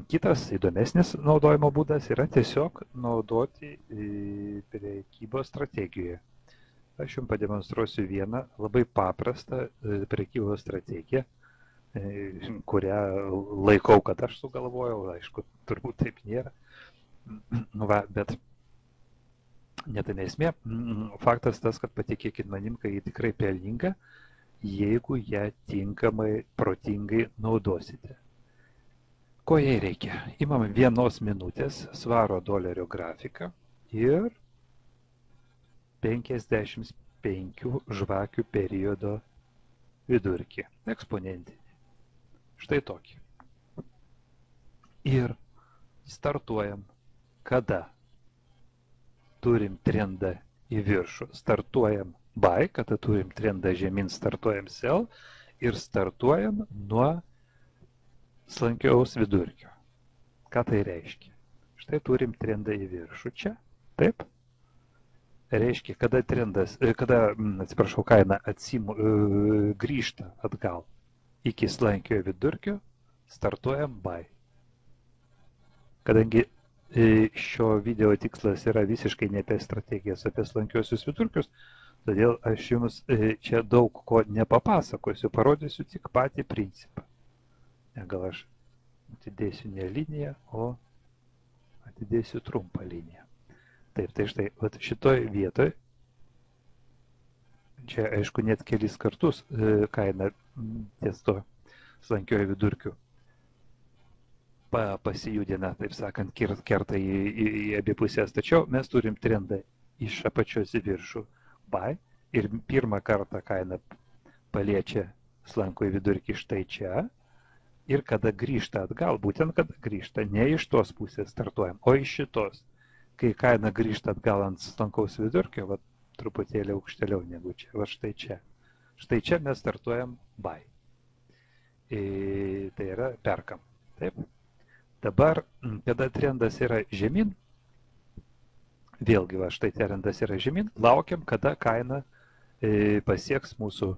Kitas įdomesnis naudojimo būdas yra tiesiog naudoti prekybos strategijoje. Aš jums pademonstruosiu vieną labai paprastą prekybos strategiją, kurią laikau, kad aš sugalvojau, aišku, turbūt taip nėra. Va, bet netame esmė. Faktas tas, kad patikėkit manim, kai ji tikrai pelninga, jeigu ją tinkamai, protingai naudosite. Ko jai reikia? Imam 1 minutės svaro dolerio grafiką ir 55 žvakių periodo vidurkį, eksponentinį. Štai tokį. Ir startuojam. Kada? Turim trendą į viršų, startuojam buy, kada turim trendą žemyn, startuojam sell ir startuojam nuo slankiaus vidurkio. Ką tai reiškia? Štai turim trendą į viršų čia, taip? Reiškia, kada kaina grįžta atgal iki slankiojo vidurkio, startuojam buy. Kadangi šio video tikslas yra visiškai ne apie strategijas, apie slankiosius vidurkius, todėl aš jums čia daug ko nepapasakosiu, parodysiu tik patį principą. Gal aš atidėsiu ne liniją, o atidėsiu trumpą liniją. Taip, tai štai, šitoj vietoj, čia aišku net kelis kartus kaina ties to slankiojo vidurkiu pasijudina, taip sakant, kerta į abi pusės. Tačiau mes turim trendą iš apačios į viršų buy ir pirmą kartą kaina paliečia slankųjį vidurkį štai čia. Ir kada grįžta atgal, būtent kada grįžta, ne iš tos pusės startuojam, o iš šitos. Kai kaina grįžta atgal ant slankaus vidurkio, va, truputėlį aukštėliau negu čia, va štai čia. Štai čia mes startuojam buy. Tai yra perkam. Taip. Dabar, kada trendas yra žemyn, vėlgi va štai trendas yra žemyn, laukiam, kada kaina pasieks mūsų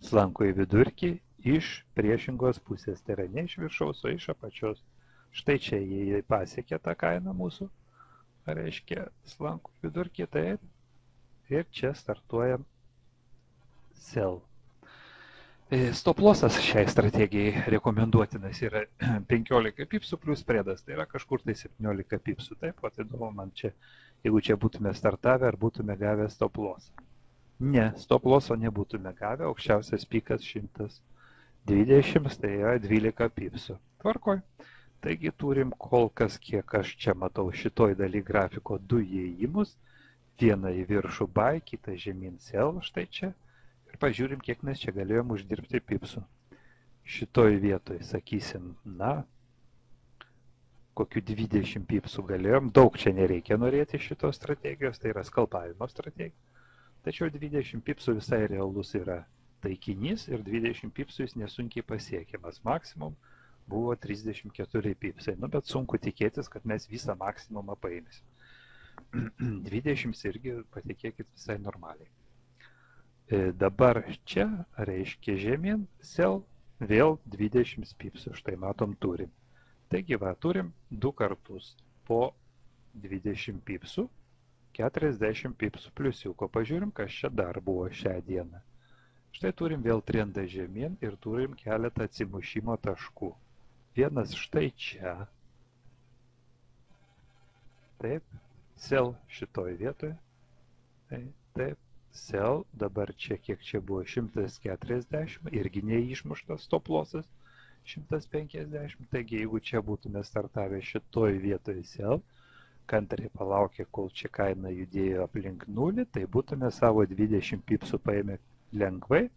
slankųjį vidurkį iš priešingos pusės, tai yra ne iš viršaus, o iš apačios. Štai čia jie pasiekė tą kainą mūsų, reiškia slankų vidurkį, taip, ir čia startuojam sell. Stop lossas šiai strategijai rekomenduotinas yra 15 pipsų plus spredas, tai yra kažkur tai 17 pipsų, taip, o tai įdomu man čia, jeigu čia būtume startavę, ar būtume gavę stop lossą. Ne, stop losso nebūtume gavę, aukščiausias pikas 120, tai yra 12 pipsų. Tvarkoj. Taigi turim kol kas, kiek aš čia matau šitoj daly grafiko, 2 įėjimus. Vieną į viršų buy, kitą žemyn sell, štai čia. Ir pažiūrim, kiek mes čia galėjom uždirbti pipsų. Šitoj vietoj, sakysim, na, kokių 20 pipsų galėjom. Daug čia nereikia norėti šitos strategijos, tai yra skalpavimo strategija. Tačiau 20 pipsų visai realus yra taikinys ir 20 pipsų jis nesunkiai pasiekiamas. Maksimum buvo 34 pipsai. Nu, bet sunku tikėtis, kad mes visą maksimumą paimėsim. 20 irgi, patikėkit, visai normaliai. Dabar čia reiškia žemyn, sell, vėl 20 pipsų. Štai matom, turim. Taigi, va, turim 2 kartus po 20 pipsų, 40 pipsų pliusiuko. Pažiūrim, kas čia dar buvo šią dieną. Štai turim vėl trendą žemyn ir turim keletą atsimušimo taškų. Vienas štai čia. Taip, sell šitoj vietoje. Taip, sell, dabar čia kiek čia buvo 140, irgi neišmuštas stop lossas 150. Taigi, jeigu čia būtume startavę šitoj vietoje sell, kantriai palaukė, kol čia kaina judėjo aplink nulį, tai būtume savo 20 pipsų paėmę lengvai,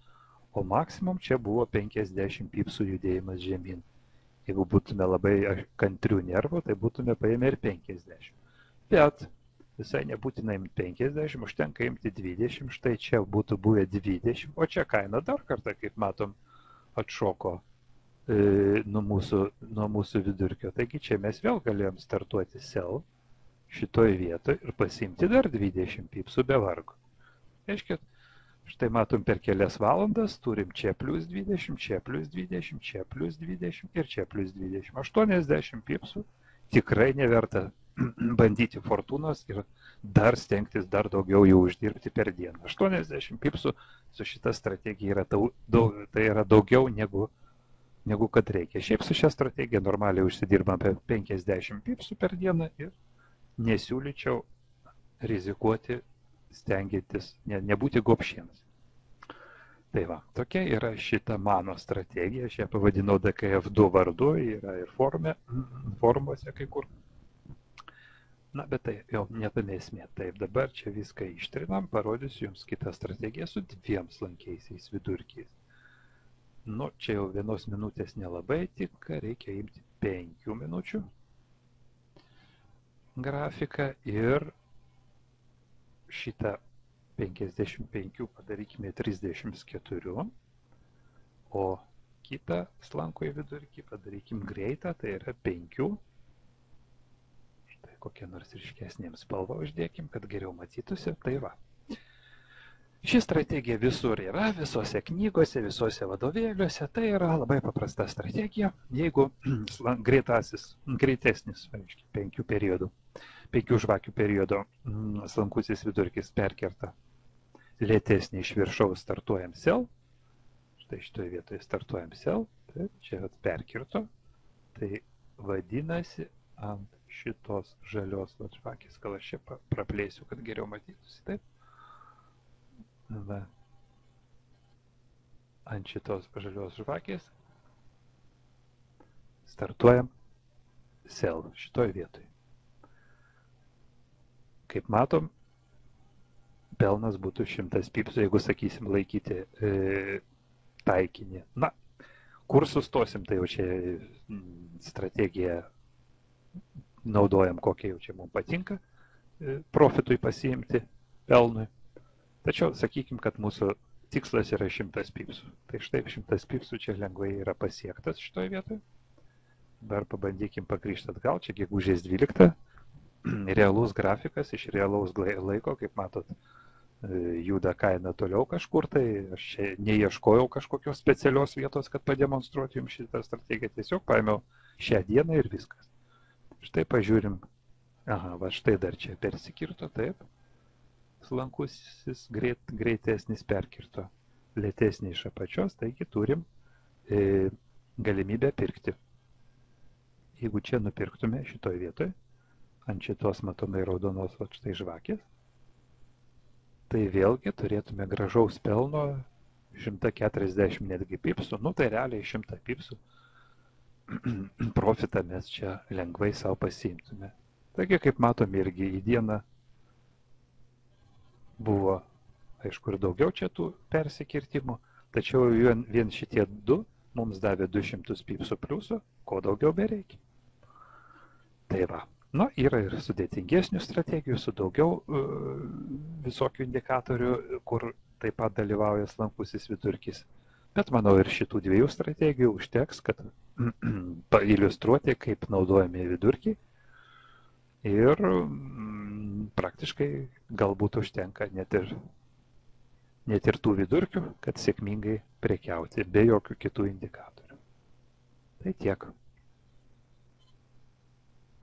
o maksimum čia buvo 50 pipsų judėjimas žemyn. Jeigu būtume labai kantrių nervų, tai būtume paėmę ir 50. Bet visai nebūtina imti 50, užtenka imti 20, štai čia būtų buvę 20, o čia kaina dar kartą, kaip matom, atšoko nuo mūsų vidurkio. Taigi čia mes vėl galėjom startuoti sell šitoj vietoj ir pasiimti dar 20 pipsų be vargo. Reiškia, Štai matom per kelias valandas, turim čia plus 20, čia plus 20, čia plus 20 ir čia plus 20. 80 pipsų tikrai neverta bandyti fortūnos ir dar stengtis dar daugiau jų uždirbti per dieną. 80 pipsų su šita strategija yra, tai yra daugiau negu kad reikia. Šiaip su šia strategija normaliai užsidirbam apie 50 pipsų per dieną ir nesiūlyčiau rizikuoti, stengiantis nebūti gobšiems. Tai va, tokia yra šita mano strategija, aš ją pavadinau DKF2 vardu, yra ir formuose kai kur. Na, bet tai jau netame esmė. Taip, dabar čia viską ištrinam, parodysiu jums kitą strategiją su 2 slankiaisiais vidurkiais. Nu, čia jau 1 minutės nelabai tinka, reikia imti 5 minučių grafiką ir šitą 55 padarykime 34, o kitą slankųjį vidurkį padarykim greitą, tai yra 5. Štai kokią nors ryškesnėm spalvą uždėkim, kad geriau matytųsi. Tai va. Ši strategija visur yra, visose knygose, visose vadovėliuose. Tai yra labai paprasta strategija. Jeigu greitesnis, 5 žvakių periodo slankusis vidurkis perkerta lėtesnį iš viršaus, startuojam sell. Štai šitoje vietoje startuojam sell. Taip, čia perkirto. Tai vadinasi ant šitos žalios žvakės, gal aš čia praplėsiu, kad geriau matytųsi. Taip. Va. Ant šitos žalios žvakės startuojam sell šitoje vietoje. Kaip matom, pelnas būtų 100 pipsų, jeigu, sakysim, laikyti taikinį. Na, kur sustosim, tai jau čia strategiją naudojam, kokia jau čia mums patinka profitui pasiimti, pelnui. Tačiau, sakykim, kad mūsų tikslas yra 100 pipsų. Tai štai 100 pipsų čia lengvai yra pasiektas šitoje vietoje. Dar pabandykim pagrįžti atgal, čia gegužės 12. Realus grafikas iš realaus laiko, kaip matot, juda kaina toliau kažkur, tai aš čia neieškojau kažkokios specialios vietos, kad pademonstruoti jums šitą strategiją, tiesiog paėmiau šią dieną ir viskas. Štai pažiūrim, aha, va štai dar čia persikirto, taip, slankusis greitesnis perkirto, lėtesnį iš apačios, taigi turim galimybę pirkti. Jeigu čia nupirktume šitoj vietoje, ant šitos matomai raudonos va štai žvakės, tai vėlgi turėtume gražaus pelno 140 netgi pipsų, nu tai realiai 100 pipsų profitą mes čia lengvai savo pasiimtume. Taigi, kaip matom, irgi į dieną buvo, aišku, ir daugiau čia tų persikirtimų, tačiau vien šitie 2 mums davė 200 pipsų pliusų, ko daugiau bereikia. Tai va. Na, yra ir sudėtingesnių strategijų, su daugiau visokių indikatorių, kur taip pat dalyvauja slankusis vidurkis. Bet manau, ir šitų 2 strategijų užteks, kad pailiustruoti, kaip naudojami vidurkiai. Ir praktiškai galbūt užtenka net ir tų vidurkių, kad sėkmingai prekiauti be jokių kitų indikatorių. Tai tiek.